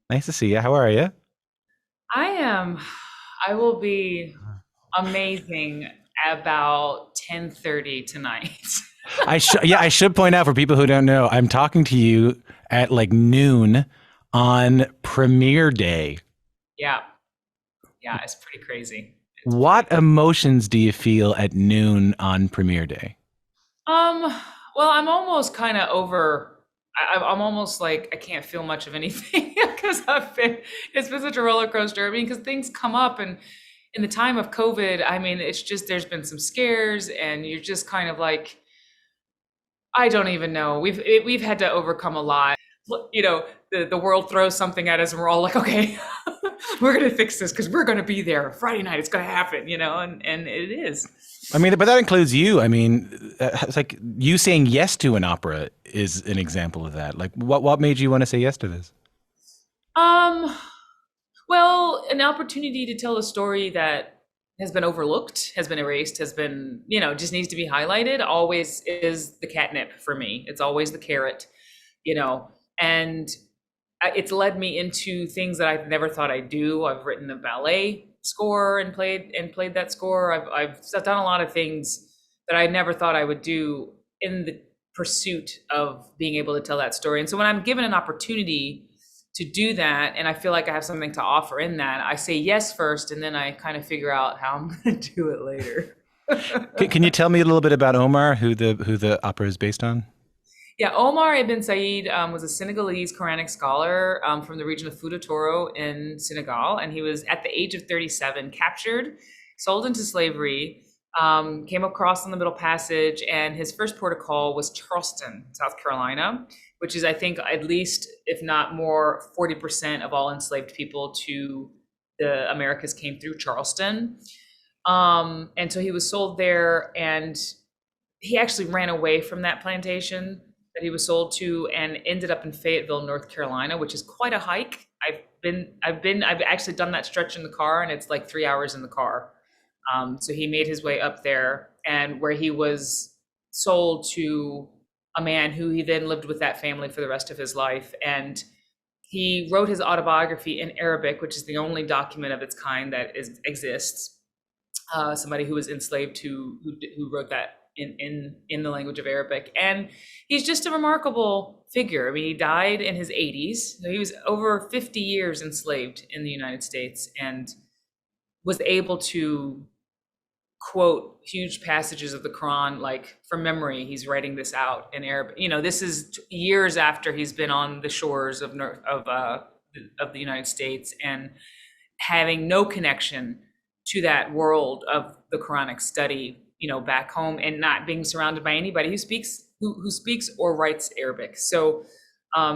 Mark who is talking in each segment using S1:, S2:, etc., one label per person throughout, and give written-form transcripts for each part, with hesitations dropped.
S1: Nice to see you. How are you?
S2: I am. I will be amazing about 10:30 tonight.
S1: I should point out for people who don't know, I'm talking to you at like noon on premiere day.
S2: Yeah, yeah, it's pretty crazy. It's pretty.
S1: What emotions do you feel at noon on premiere day?
S2: Um, well, I'm almost kind of over. I'm almost like I can't feel much of anything because it's been such a roller coaster. I mean, because things come up, and in the time of COVID, I mean, it's just there's been some scares, and you're just kind of like, I don't even know. We've had to overcome a lot. The world throws something at us, and we're all like, okay, we're gonna fix this because we're gonna be there Friday night. It's gonna happen, and it is.
S1: I mean, but that includes you. I mean, it's like you saying yes to an opera is an example of that. Like, what made you want to say yes to this?
S2: Um, well, an opportunity to tell a story that has been overlooked, has been erased, has been, just needs to be highlighted. Always is the catnip for me. It's always the carrot, you know, and it's led me into things that I've never thought I'd do. I've written a ballet score and played that score. I've done a lot of things that I never thought I would do in the pursuit of being able to tell that story. And so when I'm given an opportunity to do that, and I feel like I have something to offer in that, I say yes first, and then I kind of figure out how I'm going to do it later.
S1: Can you tell me a little bit about Omar, who the opera is based on?
S2: Yeah, Omar ibn Said was a Senegalese Quranic scholar from the region of Futa Toro in Senegal, and he was at the age of 37 captured, sold into slavery, came across on the Middle Passage, and his first port of call was Charleston, South Carolina, which is, I think, at least, if not more, 40% of all enslaved people to the Americas came through Charleston. And so he was sold there, and he actually ran away from that plantation that he was sold to and ended up in Fayetteville, North Carolina, which is quite a hike. I've actually done that stretch in the car, and it's like 3 hours in the car. So he made his way up there, and where he was sold to a man who he then lived with that family for the rest of his life. And he wrote his autobiography in Arabic, which is the only document of its kind that exists. Somebody who was enslaved who wrote that in the language of Arabic, and he's just a remarkable figure. I mean, he died in his 80s. So he was over 50 years enslaved in the United States, and was able to quote huge passages of the Quran like from memory. He's writing this out in Arabic. This is years after he's been on the shores of the United States and having no connection to that world of the Quranic study, back home, and not being surrounded by anybody who speaks or writes Arabic. So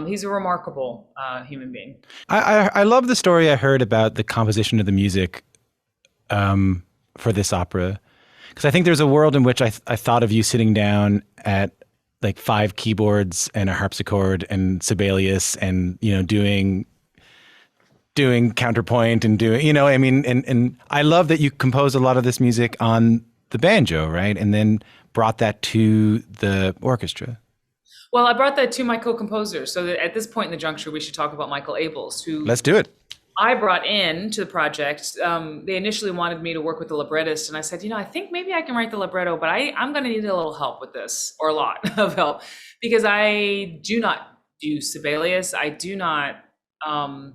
S2: he's a remarkable human being.
S1: I love the story I heard about the composition of the music for this opera, because I think there's a world in which I thought of you sitting down at like five keyboards and a harpsichord and Sibelius and doing counterpoint and doing, I mean, and I love that you compose a lot of this music on the banjo, right? And then brought that to the orchestra.
S2: Well, I brought that to my co-composer. So that at this point in the juncture, we should talk about Michael Abels, who
S1: Let's do it.
S2: I brought in to the project. They initially wanted me to work with the librettist, and I said, I think maybe I can write the libretto, but I'm going to need a little help with this, or a lot of help, because I do not do Sibelius. I do not, I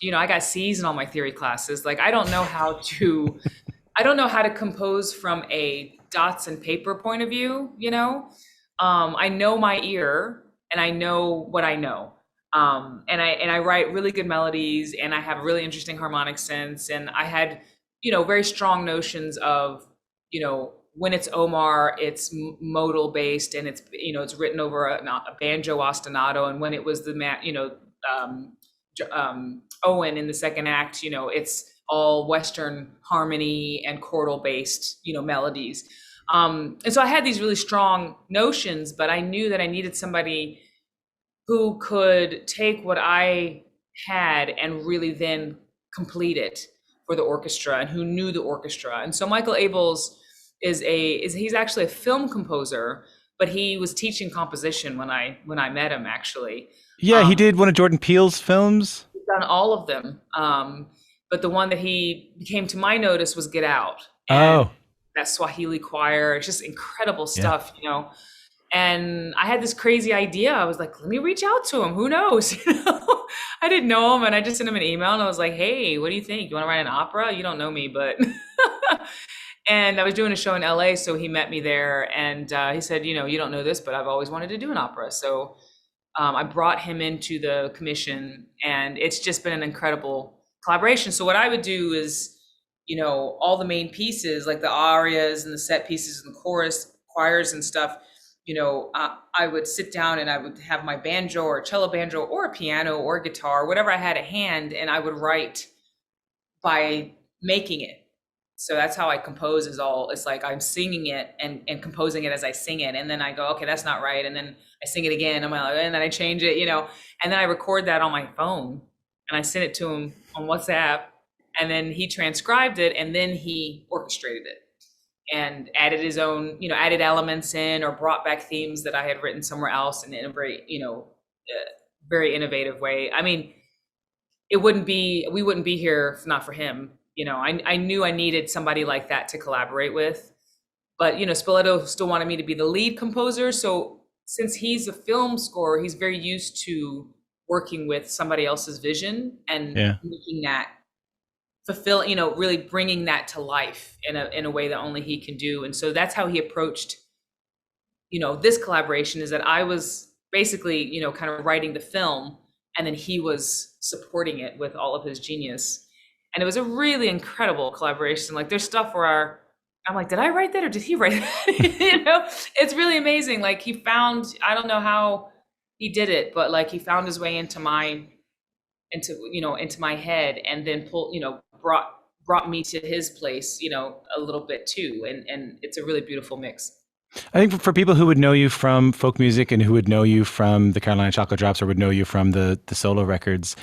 S2: got C's in all my theory classes. Like, I don't know how to compose from a dots and paper point of view. I know my ear, and I know what I know. And I write really good melodies, and I have a really interesting harmonic sense. And I had, very strong notions of, when it's Omar, it's modal based, and it's written over a banjo ostinato. And when it was um, Owen in the second act, it's all Western harmony and chordal based, melodies. And so I had these really strong notions, but I knew that I needed somebody who could take what I had and really then complete it for the orchestra, and who knew the orchestra. And so Michael Abels he's actually a film composer, but he was teaching composition when I met him, actually.
S1: Yeah, he
S2: Um,
S1: did one of Jordan Peele's films.
S2: done all of them. But the one that he came to my notice was Get Out. And
S1: Oh,
S2: that Swahili choir, it's just incredible
S1: yeah.
S2: stuff, you know. And I had this crazy idea. I was like, let me reach out to him. Who knows? You know, I didn't know him, and I just sent him an email, and I was like, hey, what do you think? You want to write an opera? You don't know me, but and I was doing a show in LA, so he met me there, and he said, you know, you don't know this, but I've always wanted to do an opera. So I brought him into the commission, and it's just been an incredible collaboration. So what I would do is, you know, all the main pieces, like the arias and the set pieces and the chorus, choirs and stuff, you know, I would sit down and I would have my banjo or cello banjo or a piano or guitar, whatever I had at hand, and I would write by making it. So that's how I compose is all, it's like I'm singing it and composing it as I sing it. And then I go, okay, that's not right. And then I sing it again. And then I change it, you know, and then I record that on my phone and I send it to him on WhatsApp. And then he transcribed it and then he orchestrated it and added his own, you know, added elements in or brought back themes that I had written somewhere else in a very, you know, very innovative way. I mean, we wouldn't be here if not for him. You know, I knew I needed somebody like that to collaborate with, but you know, Spoleto still wanted me to be the lead composer. So since he's a film scorer, he's very used to working with somebody else's vision and
S1: Yeah.
S2: making that fulfill, you know, really bringing that to life in a way that only he can do. And so that's how he approached, you know, this collaboration, is that I was basically, you know, kind of writing the film and then he was supporting it with all of his genius. And it was a really incredible collaboration. Like there's stuff where I'm like, did I write that or did he write that? You know, it's really amazing. Like he found, I don't know how he did it, but like he found his way into my head and then brought me to his place, you know, a little bit too. And it's a really beautiful mix.
S1: I think for people who would know you from folk music and who would know you from the Carolina Chocolate Drops or would know you from the solo records,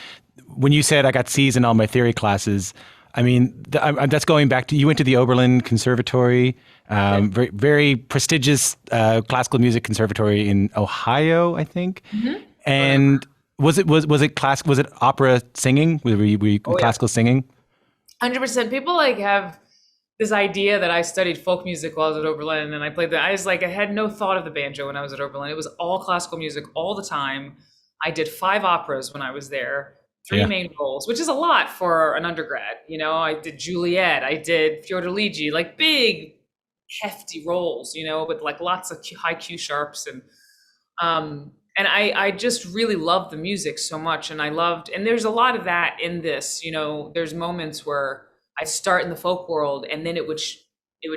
S1: when you said I got C's in all my theory classes, I mean, that's going back to, you went to the Oberlin Conservatory, very, very prestigious classical music conservatory in Ohio, I think.
S2: Mm-hmm.
S1: And was it opera singing? Were you classical singing?
S2: 100%. People like have this idea that I studied folk music while I was at Oberlin and I played I had no thought of the banjo when I was at Oberlin. It was all classical music all the time. I did 5 operas when I was there, 3 main roles, which is a lot for an undergrad. You know, I did Juliet, I did Fiordiligi, like big, hefty roles, you know, with like lots of high Q sharps. And I just really loved the music so much. And there's a lot of that in this, you know, there's moments where I start in the folk world and then it would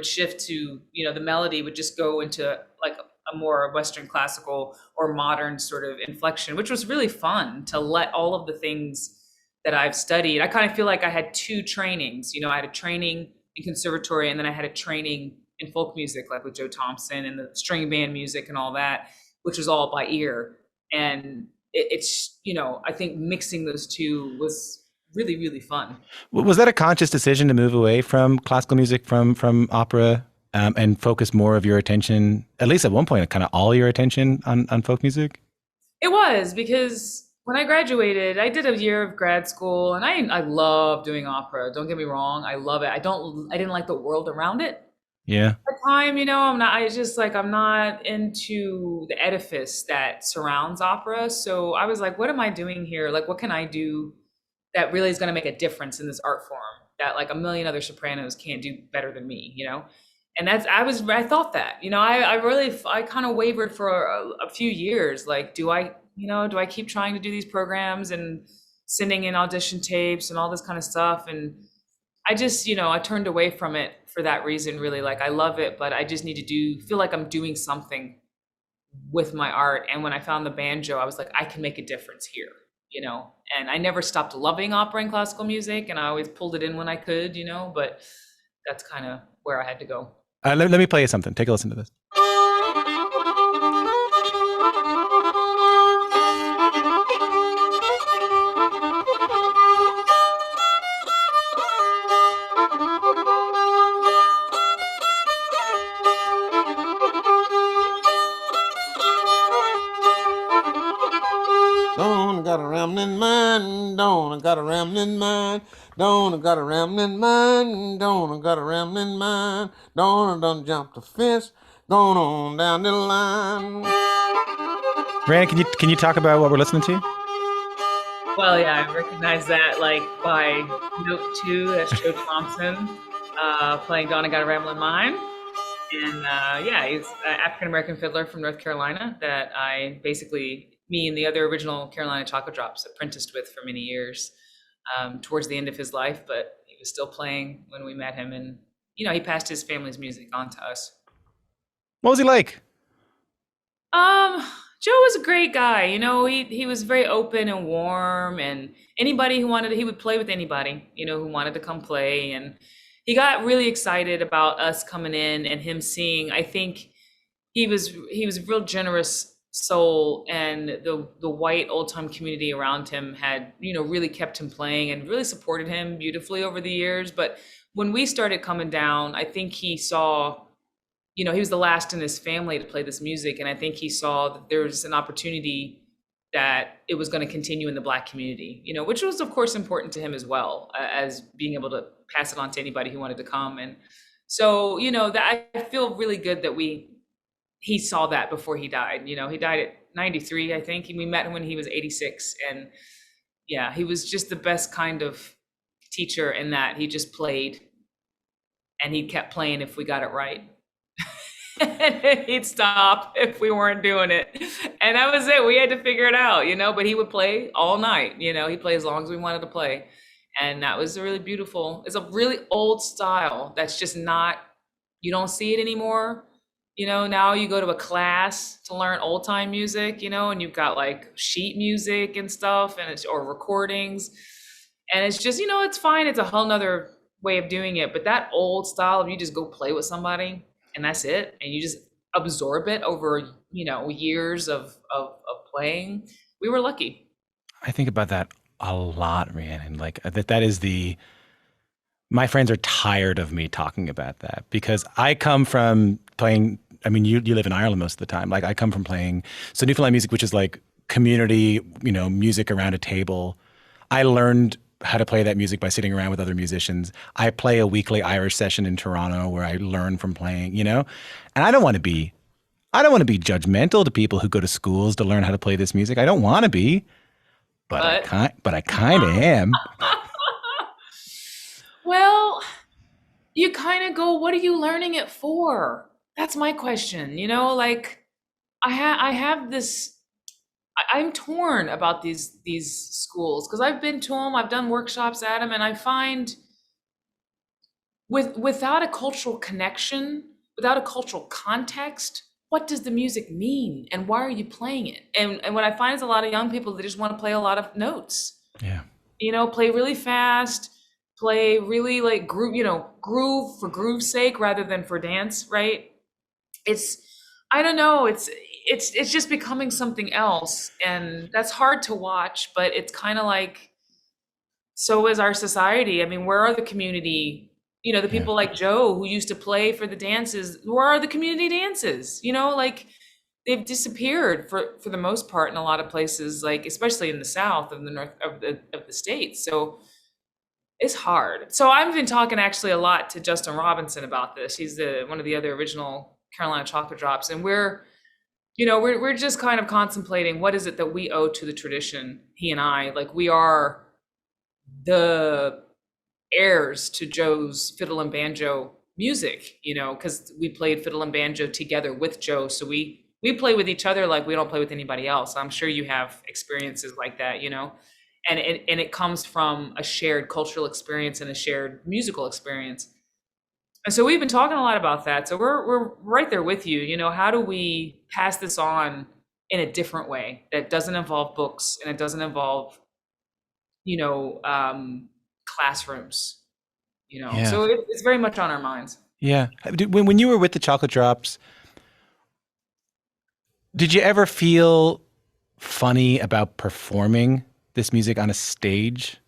S2: shift to, you know, the melody would just go into like a more Western classical or modern sort of inflection, which was really fun to let all of the things that I've studied. I kind of feel like I had 2 trainings, you know, I had a training in conservatory and then I had a training in folk music, like with Joe Thompson and the string band music and all that, which was all by ear. And it's, you know, I think mixing those 2 was really, really fun.
S1: Was that a conscious decision to move away from classical music, from opera, and focus more of your attention, at least at one point, kind of all your attention on folk music?
S2: It was, because when I graduated, I did a year of grad school and I love doing opera. Don't get me wrong. I love it. I didn't like the world around it.
S1: Yeah.
S2: At the time, you know, I'm not into the edifice that surrounds opera. So I was like, what am I doing here? Like, what can I do that really is going to make a difference in this art form that like a million other sopranos can't do better than me, you know? And I thought that, you know, I kind of wavered for a few years. Like, do I keep trying to do these programs and sending in audition tapes and all this kind of stuff? And I just, you know, I turned away from it for that reason, really. Like, I love it, but I just need to feel like I'm doing something with my art. And when I found the banjo, I was like, I can make a difference here, you know? And I never stopped loving opera and classical music, and I always pulled it in when I could, you know, but that's kind of where I had to go.
S1: Let me play you something. Take a listen to this.
S3: Got a rambling mind, don't got a rambling mind. Don't I got a rambling mind. Don't I got a rambling mind. Don't I done jump the fence. Going on down the line.
S1: Rhiannon, can you talk about what we're listening to?
S2: Well, yeah, I recognize that like by note two. That's Joe Thompson playing "Donna Got a Ramblin' Mind," and yeah, he's an African American fiddler from North Carolina that I basically me and the other original Carolina Chocolate Drops apprenticed with for many years. Towards the end of his life, but he was still playing when we met him, and he passed his family's music on to us.
S1: What was he like?
S2: Um, Joe was a great guy. He was very open and warm, and anybody who wanted, he would play with anybody, who wanted to come play. And he got really excited about us coming in and him seeing. I think he was a real generous soul, and the white old time community around him had really kept him playing and really supported him beautifully over the years. But when we started coming down, I think he saw he was the last in his family to play this music. And I think he saw that there was an opportunity that it was going to continue in the Black community, which was, of course, important to him as well, as being able to pass it on to anybody who wanted to come. And so, that I feel really good that he saw that before he died. He died at 93, I think. And we met him when he was 86. And yeah, he was just the best kind of teacher in that he just played and he kept playing if we got it right. He'd stop if we weren't doing it. And that was it. We had to figure it out, but he would play all night. He'd play as long as we wanted to play. And that was really beautiful. It's a really old style that's just not, you don't see it anymore. Now you go to a class to learn old time music, and you've got like sheet music and stuff or recordings. And it's just, it's fine. It's a whole nother way of doing it. But that old style of you just go play with somebody and that's it, and you just absorb it over years of playing. We were lucky.
S1: I think about that a lot, Rhiannon. Like that is my friends are tired of me talking about that because I come from playing. I mean, you live in Ireland most of the time. Like I come from playing so Newfoundland music, which is like community, music around a table. I learned how to play that music by sitting around with other musicians. I play a weekly Irish session in Toronto where I learn from playing, and I don't want to be judgmental to people who go to schools to learn how to play this music. I don't want to be, but I kind of am.
S2: Well, you kind of go, what are you learning it for? That's my question. Like I have this. I'm torn about these schools because I've been to them, I've done workshops at them, and I find without a cultural connection, without a cultural context, what does the music mean and why are you playing it? And what I find is a lot of young people that just want to play a lot of notes.
S1: Yeah.
S2: Play really fast, play really like groove for groove's sake rather than for dance, right? I don't know, it's just becoming something else, and that's hard to watch, but it's kind of like, so is our society. I mean, where are the community, the people like Joe who used to play for the dances? Where are the community dances? Like they've disappeared for the most part in a lot of places, like especially in the South and the North of the States. So it's hard. So I've been talking actually a lot to Justin Robinson about this. He's one of the other original Carolina Chocolate Drops, and we're just kind of contemplating what is it that we owe to the tradition. He and I, like, we are the heirs to Joe's fiddle and banjo music, because we played fiddle and banjo together with Joe. So we play with each other like we don't play with anybody else. I'm sure you have experiences like that, and it comes from a shared cultural experience and a shared musical experience. And so we've been talking a lot about that. So we're right there with you. How do we pass this on in a different way that doesn't involve books and it doesn't involve, classrooms,
S1: Yeah.
S2: So it's very much on our minds.
S1: Yeah. When you were with the Chocolate Drops, did you ever feel funny about performing this music on a stage?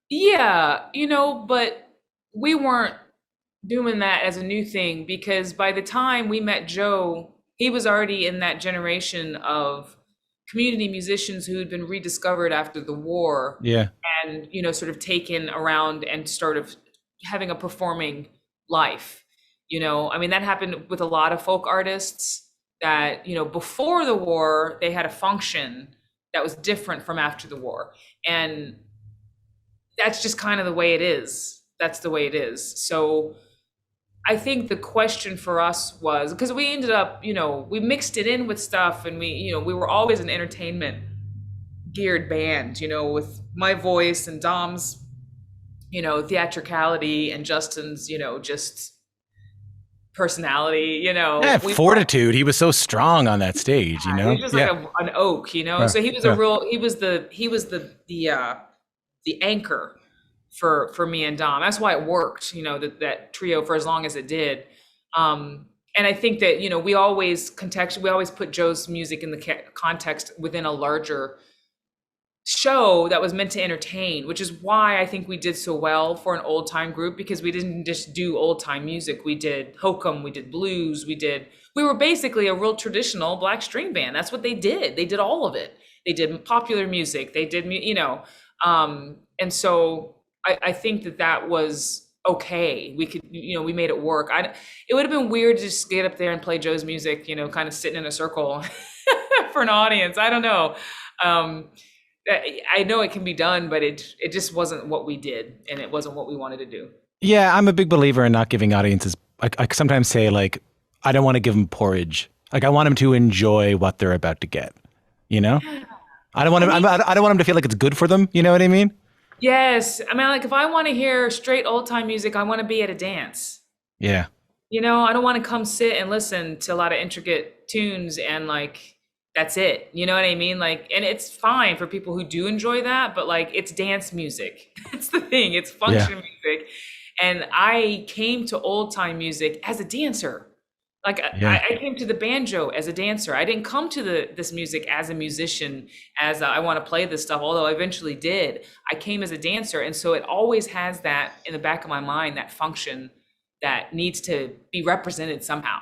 S2: Yeah, but we weren't doing that as a new thing because by the time we met Joe, he was already in that generation of community musicians who had been rediscovered after the war
S1: Yeah.
S2: and, sort of taken around and sort of having a performing life. I mean, that happened with a lot of folk artists that, before the war, they had a function that was different from after the war. And that's just kind of the way it is. That's the way it is. So I think the question for us was, because we ended up, we mixed it in with stuff, and we were always an entertainment geared band, with my voice and Dom's, theatricality, and Justin's, just personality,
S1: Yeah,
S2: we
S1: fortitude. He was so strong on that stage,
S2: he was just like an oak, so he was the anchor for me and Dom. That's why it worked, that trio for as long as it did. And I think that, we always put Joe's music in the context within a larger show that was meant to entertain, which is why I think we did so well for an old time group, because we didn't just do old time music. We did hokum, we did blues, we were basically a real traditional black string band. That's what they did. They did all of it. They did popular music. They did, and so I think that was okay. We could, we made it work. It would have been weird to just get up there and play Joe's music, kind of sitting in a circle for an audience. I don't know. I know it can be done, but it just wasn't what we did, and it wasn't what we wanted to do.
S1: Yeah, I'm a big believer in not giving audiences. I sometimes say, like, I don't want to give them porridge. Like, I want them to enjoy what they're about to get. I don't want them. I don't want them to feel like it's good for them. You know what I mean?
S2: Yes, I mean, like, if I want to hear straight old time music, I want to be at a dance.
S1: Yeah.
S2: I don't want to come sit and listen to a lot of intricate tunes and like. That's it. You know what I mean? Like, and it's fine for people who do enjoy that, but like, it's dance music. It's the thing. It's function music. And I came to old time music as a dancer. Like, I came to the banjo as a dancer. I didn't come to this music as a musician, as I want to play this stuff, although I eventually did. I came as a dancer. And so it always has that in the back of my mind, that function that needs to be represented somehow.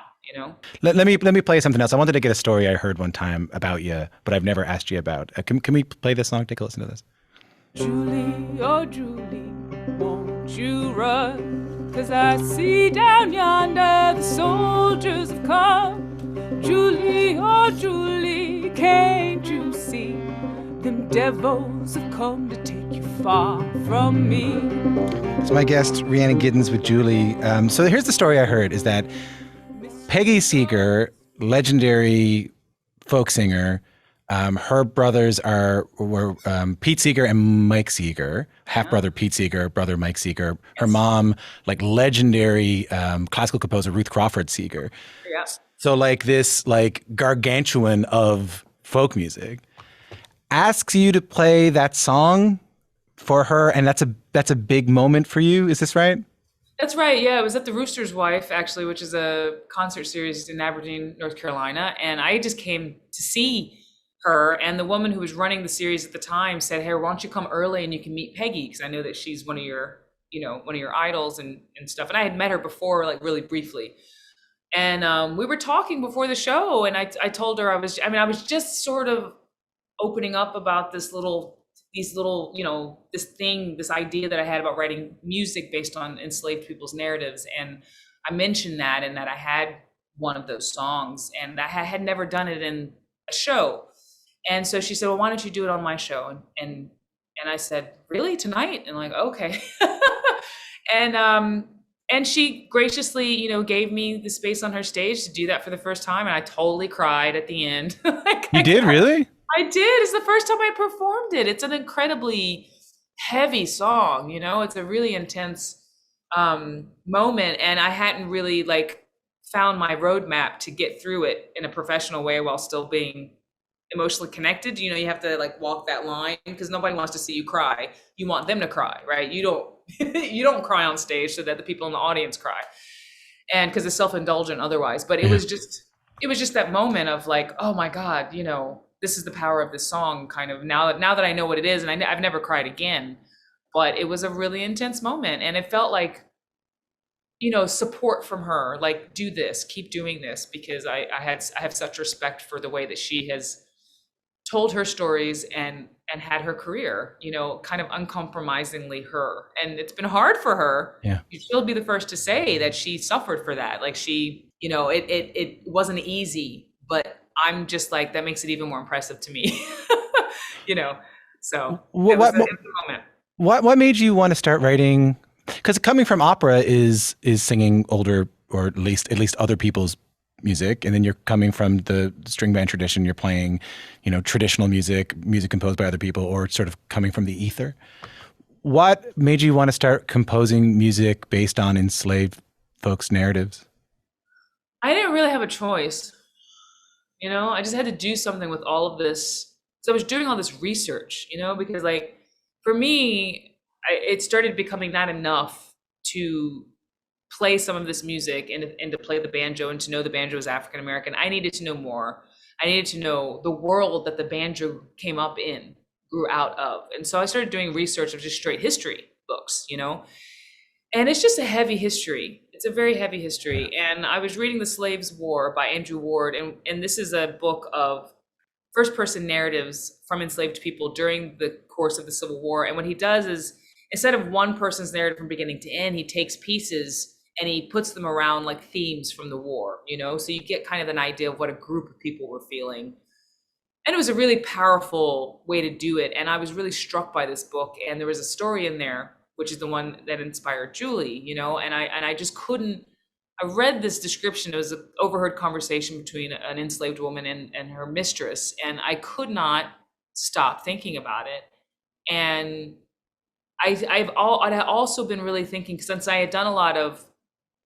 S1: Let me play something else. I wanted to get a story I heard one time about you, but I've never asked you about. Can we play this song? Take a listen to this.
S2: Julie, oh Julie, won't you run? 'Cause I see down yonder the soldiers have come. Julie, oh Julie, can't you see? Them devils have come to take you far from me.
S1: So my guest, Rhiannon Giddens with Julie. So here's the story I heard, is that Peggy Seeger, legendary folk singer, her brothers were Pete Seeger and Mike Seeger, half-brother Pete Seeger, brother Mike Seeger. Her mom, like legendary classical composer Ruth Crawford Seeger.
S2: Yeah.
S1: So like this like gargantuan of folk music asks you to play that song for her, and that's a big moment for you. Is this right?
S2: That's right. Yeah, it was at the Rooster's Wife, actually, which is a concert series in Aberdeen, North Carolina. And I just came to see her. And the woman who was running the series at the time said, "Hey, why don't you come early and you can meet Peggy? Because I know that she's one of your idols and stuff." And I had met her before, like really briefly. And we were talking before the show, and I told her I was just sort of opening up about this idea that I had about writing music based on enslaved people's narratives. And I mentioned that, and that I had one of those songs, and I had never done it in a show. And so she said, "Well, why don't you do it on my show?" And I said, "Really, tonight?" And like, okay. And she graciously, gave me the space on her stage to do that for the first time. And I totally cried at the end.
S1: You did, really?
S2: I did. It's the first time I performed it. It's an incredibly heavy song, it's a really intense moment. And I hadn't really found my roadmap to get through it in a professional way while still being emotionally connected. You have to walk that line, because nobody wants to see you cry. You want them to cry, right? You don't you don't cry on stage so that the people in the audience cry, and because it's self-indulgent otherwise. But it was just that moment of oh my God, this is the power of this song, kind of, now that I know what it is. And I've never cried again, but it was a really intense moment. And it felt like, support from her, do this, keep doing this, because I have such respect for the way that she has told her stories and had her career, kind of uncompromisingly her. And it's been hard for her.
S1: Yeah.
S2: She'll be the first to say that she suffered for that. Like it wasn't easy, but I'm just like, that makes it even more impressive to me. So it was a moment.
S1: What made you want to start writing? Because coming from opera is singing older, or at least other people's music, and then you're coming from the string band tradition. You're playing, traditional music composed by other people, or sort of coming from the ether. What made you want to start composing music based on enslaved folks' narratives?
S2: I didn't really have a choice. I just had to do something with all of this. So I was doing all this research, because like for me, it started becoming not enough to play some of this music and to play the banjo and to know the banjo is African American. I needed to know more. I needed to know the world that the banjo came up in, grew out of. And so I started doing research of just straight history books, and it's just a heavy history. It's a very heavy history. And I was reading The Slaves' War by Andrew Ward. And this is a book of first person narratives from enslaved people during the course of the Civil War. And what he does is, instead of one person's narrative from beginning to end, he takes pieces and he puts them around like themes from the war, so you get kind of an idea of what a group of people were feeling. And it was a really powerful way to do it. And I was really struck by this book. And there was a story in there, which is the one that inspired Julie, and I just couldn't. I read this description. It was an overheard conversation between an enslaved woman and her mistress, and I could not stop thinking about it. And I'd also been really thinking, since I had done a lot of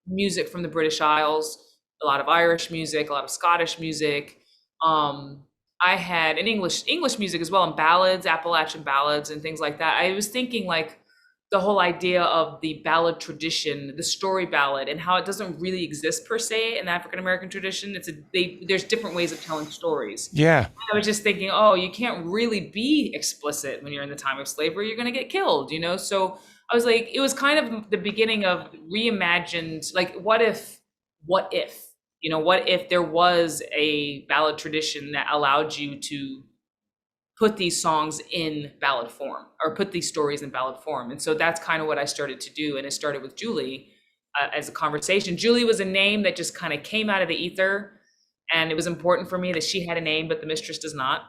S2: music from the British Isles, a lot of Irish music, a lot of Scottish music. I had an English music as well, and ballads, Appalachian ballads and things like that. I was thinking like the whole idea of the ballad tradition, the story ballad, and how it doesn't really exist per se in the African American tradition. There's different ways of telling stories.
S1: Yeah.
S2: I was just thinking, oh, you can't really be explicit when you're in the time of slavery. You're going to get killed, So I was like, it was kind of the beginning of reimagined, like, what if, what if there was a ballad tradition that allowed you to put these songs in ballad form, or put these stories in ballad form. And so that's kind of what I started to do. And it started with Julie as a conversation. Julie was a name that just kind of came out of the ether. And it was important for me that she had a name, but the mistress does not.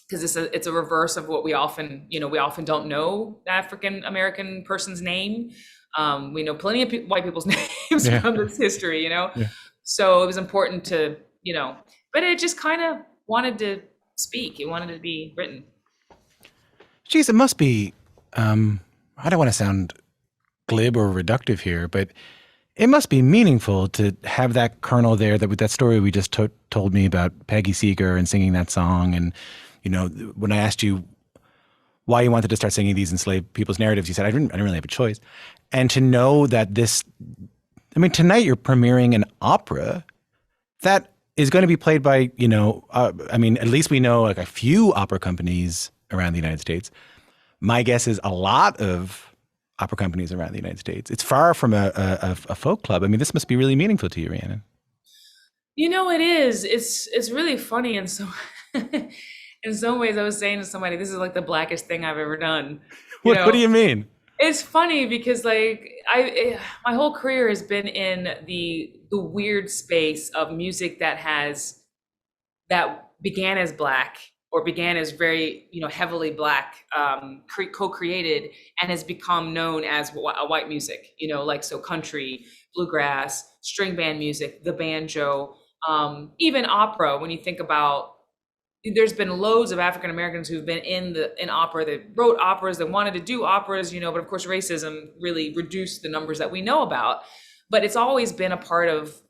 S2: Because it's a reverse of what we often don't know the African American person's name. We know plenty of white people's names from this history, Yeah. So it was important to, but it just kind of wanted to speak. It wanted to be written.
S1: Geez, it must be, I don't want to sound glib or reductive here, but it must be meaningful to have that kernel there, that story we just told me about Peggy Seeger and singing that song. And, when I asked you why you wanted to start singing these enslaved people's narratives, you said, I didn't really have a choice. And to know that tonight you're premiering an opera that is going to be played by, at least we know like a few opera companies around the United States. My guess is a lot of opera companies around the United States. It's far from a folk club. This must be really meaningful to you, Rhiannon.
S2: It is. It's really funny. And so in some ways I was saying to somebody, this is like the blackest thing I've ever done.
S1: What do you mean?
S2: It's funny because like my whole career has been in the weird space of music that began as Black, or began as very, heavily Black, co-created, and has become known as white music, like so country, bluegrass, string band music, the banjo, even opera. When you think about, there's been loads of African Americans who've been in opera, that wrote operas, that wanted to do operas, but of course racism really reduced the numbers that we know about. But it's always been a part of,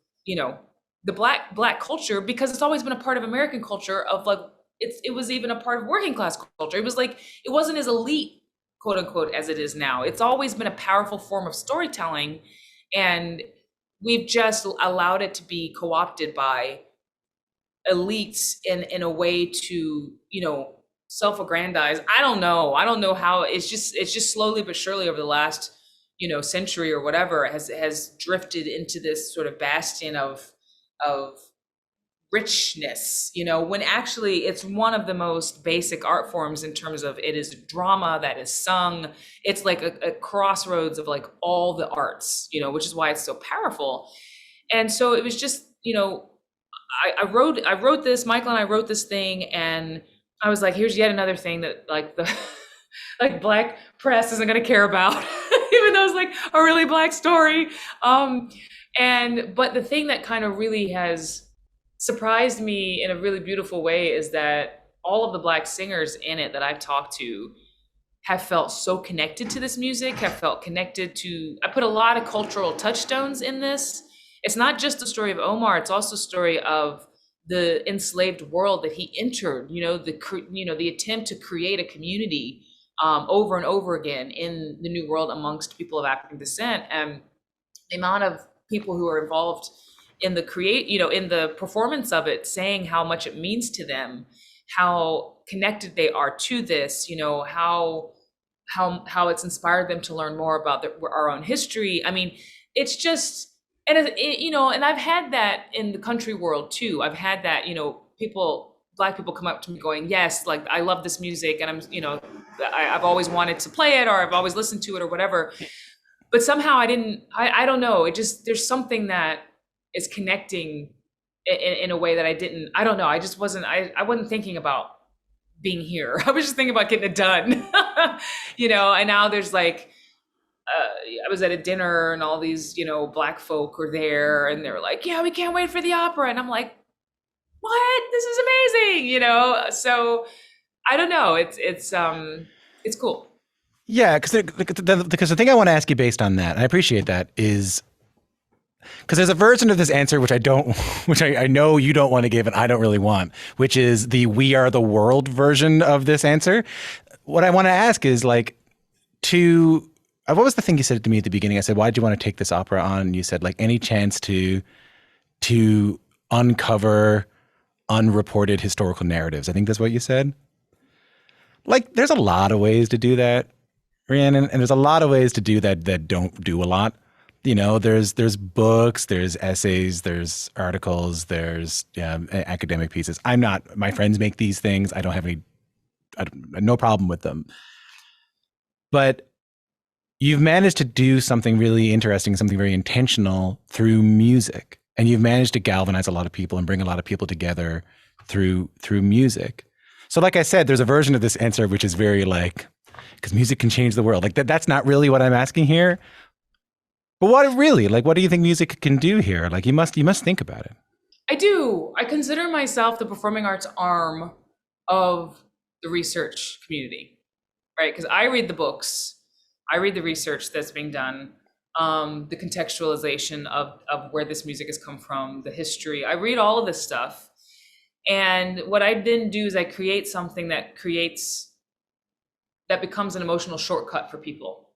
S2: the black culture, because it's always been a part of American culture of like, it was even a part of working class culture. It was like, it wasn't as elite, quote unquote, as it is now. It's always been a powerful form of storytelling. And we've just allowed it to be co-opted by elites in a way to, self-aggrandize. I don't know how. It's just slowly but surely over the last, century or whatever has drifted into this sort of bastion of richness, when actually it's one of the most basic art forms in terms of it is drama that is sung. It's like a crossroads of like all the arts, which is why it's so powerful. And so it was just, I wrote this, Michael and I wrote this thing, and I was like, here's yet another thing that like the like Black press isn't going to care about, even though it's like a really Black story. But the thing that kind of really has surprised me in a really beautiful way is that all of the Black singers in it that I've talked to have felt so connected to this music, have felt connected to, I put a lot of cultural touchstones in this. It's not just the story of Omar, it's also a story of the enslaved world that he entered, the attempt to create a community over and over again in the New World amongst people of African descent. And the amount of people who are involved in the in the performance of it, saying how much it means to them, how connected they are to this, how it's inspired them to learn more about our own history. I mean, it's just, and and I've had that in the country world too. I've had that, Black people come up to me going, yes, like I love this music, and I've always wanted to play it, or I've always listened to it, or whatever. But somehow I don't know. There's something that is connecting in a way that I don't know. I wasn't thinking about being here. I was just thinking about getting it done, and now there's like, I was at a dinner and all these, Black folk were there, and they were like, yeah, we can't wait for the opera. And I'm like, what? This is amazing, So I don't know. It's cool.
S1: Yeah, because the thing I want to ask you based on that, and I appreciate that, is because there's a version of this answer which I know you don't want to give and I don't really want, which is the "we are the world" version of this answer. What I want to ask is like, what was the thing you said to me at the beginning? I said, why do you want to take this opera on? And you said like any chance to uncover unreported historical narratives. I think that's what you said. Like, there's a lot of ways to do that, Rhiannon, and there's a lot of ways to do that don't do a lot. There's books, there's essays, there's articles, there's academic pieces. My friends make these things. I don't have no problem with them. But you've managed to do something really interesting, something very intentional through music. And you've managed to galvanize a lot of people and bring a lot of people together through music. So like I said, there's a version of this answer which is very like, because music can change the world. Like that's not really what I'm asking here. But what do you think music can do here? Like you must think about it.
S2: I do. I consider myself the performing arts arm of the research community, right? Because I read the books, I read the research that's being done, the contextualization of where this music has come from, the history. I read all of this stuff. And what I then do is I create something that becomes an emotional shortcut for people,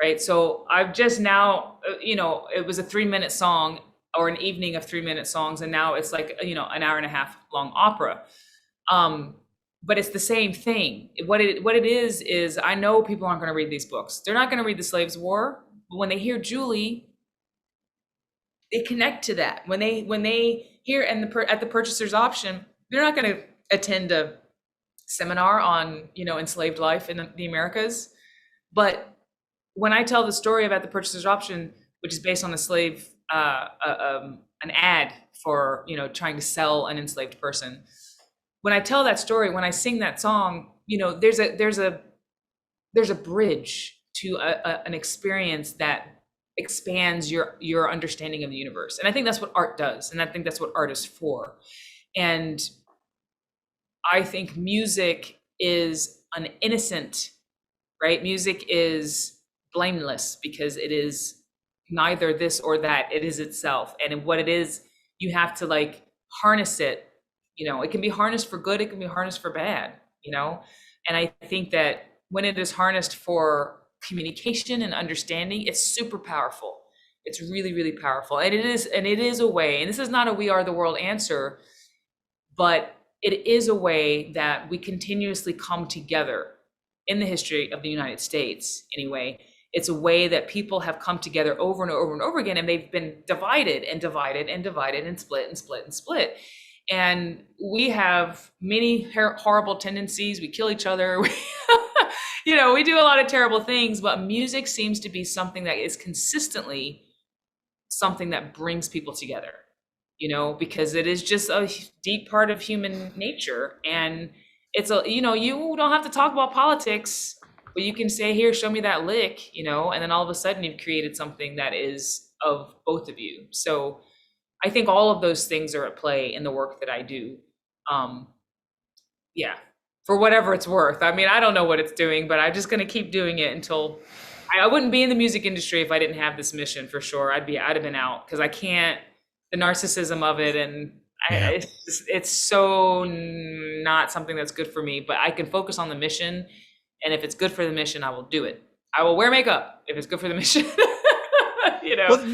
S2: right? So I've just now, it was a 3-minute song or an evening of 3-minute songs. And now it's like, an hour and a half long opera. But it's the same thing. What it is I know people aren't going to read these books. They're not going to read The Slaves' War. But when they hear Julie, they connect to that. When they hear at the purchaser's option, they're not going to attend a seminar on enslaved life in the Americas. But when I tell the story about the purchaser's option, which is based on a slave, an ad for trying to sell an enslaved person. When I tell that story, when I sing that song, there's a bridge to an experience that expands your understanding of the universe. And I think that's what art does. And I think that's what art is for. And I think music is an innocent, right? Music is blameless because it is neither this or that. It is itself. And what it is, you have to like harness it. It can be harnessed for good. It can be harnessed for bad, And I think that when it is harnessed for communication and understanding, it's super powerful. It's really, really powerful. And it is a way, and this is not a "we are the world" answer, but it is a way that we continuously come together in the history of the United States anyway. It's a way that people have come together over and over and over again, and they've been divided and divided and divided and split and split and split. And we have many horrible tendencies. We kill each other. We do a lot of terrible things, but music seems to be something that is consistently something that brings people together, because it is just a deep part of human nature. And you don't have to talk about politics, but you can say, here, show me that lick, and then all of a sudden you've created something that is of both of you. So I think all of those things are at play in the work that I do. Yeah, for whatever it's worth. I mean, I don't know what it's doing, but I'm just going to keep doing it until I wouldn't be in the music industry if I didn't have this mission, for sure. I'd have been out, because I can't, the narcissism of it. And it's so not something that's good for me, but I can focus on the mission. And if it's good for the mission, I will do it. I will wear makeup if it's good for the mission.
S1: Well,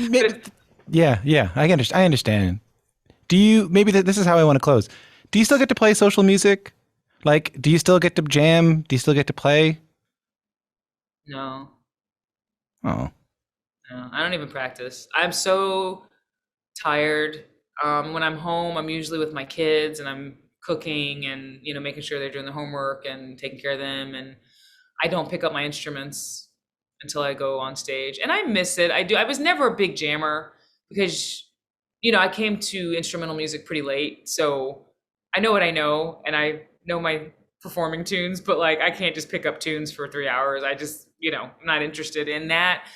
S1: yeah, I understand. This is how I want to close. Do you still get to play social music? Like, do you still get to jam? Do you still get to play?
S2: No.
S1: Oh.
S2: No, I don't even practice. I'm so tired. When I'm home, I'm usually with my kids and I'm cooking and, making sure they're doing their homework and taking care of them. And I don't pick up my instruments until I go on stage. And I miss it. I was never a big jammer because, I came to instrumental music pretty late. So I know what I know, and I know my performing tunes, but like, I can't just pick up tunes for 3 hours. I just, I'm not interested in that.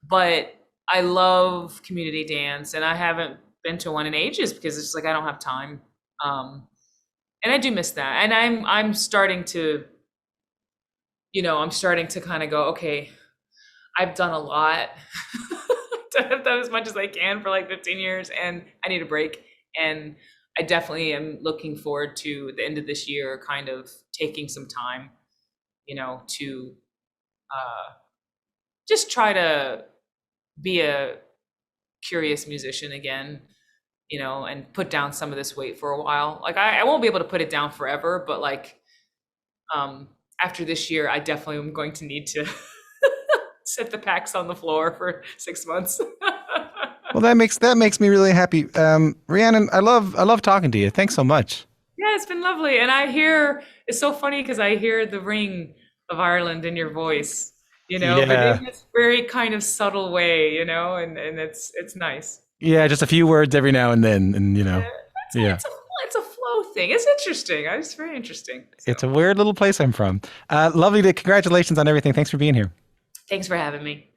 S2: But I love community dance, and I haven't been to one in ages because it's just like, I don't have time. And I do miss that. And I'm starting to, kind of go, okay, I've done a lot. I've done as much as I can for like 15 years, and I need a break. And I definitely am looking forward to the end of this year, kind of taking some time, to just try to be a curious musician again, and put down some of this weight for a while. Like I won't be able to put it down forever, but like after this year, I definitely am going to need to set the packs on the floor for 6 months.
S1: Well, that makes me really happy. Rhiannon, I love talking to you. Thanks so much.
S2: Yeah, it's been lovely. And it's so funny because I hear the ring of Ireland in your voice, but in this very kind of subtle way, and it's nice.
S1: Yeah, just a few words every now and then, and
S2: It's a flow thing. It's interesting. It's very interesting. So.
S1: It's a weird little place I'm from. Lovely. Congratulations on everything. Thanks for being here.
S2: Thanks for having me.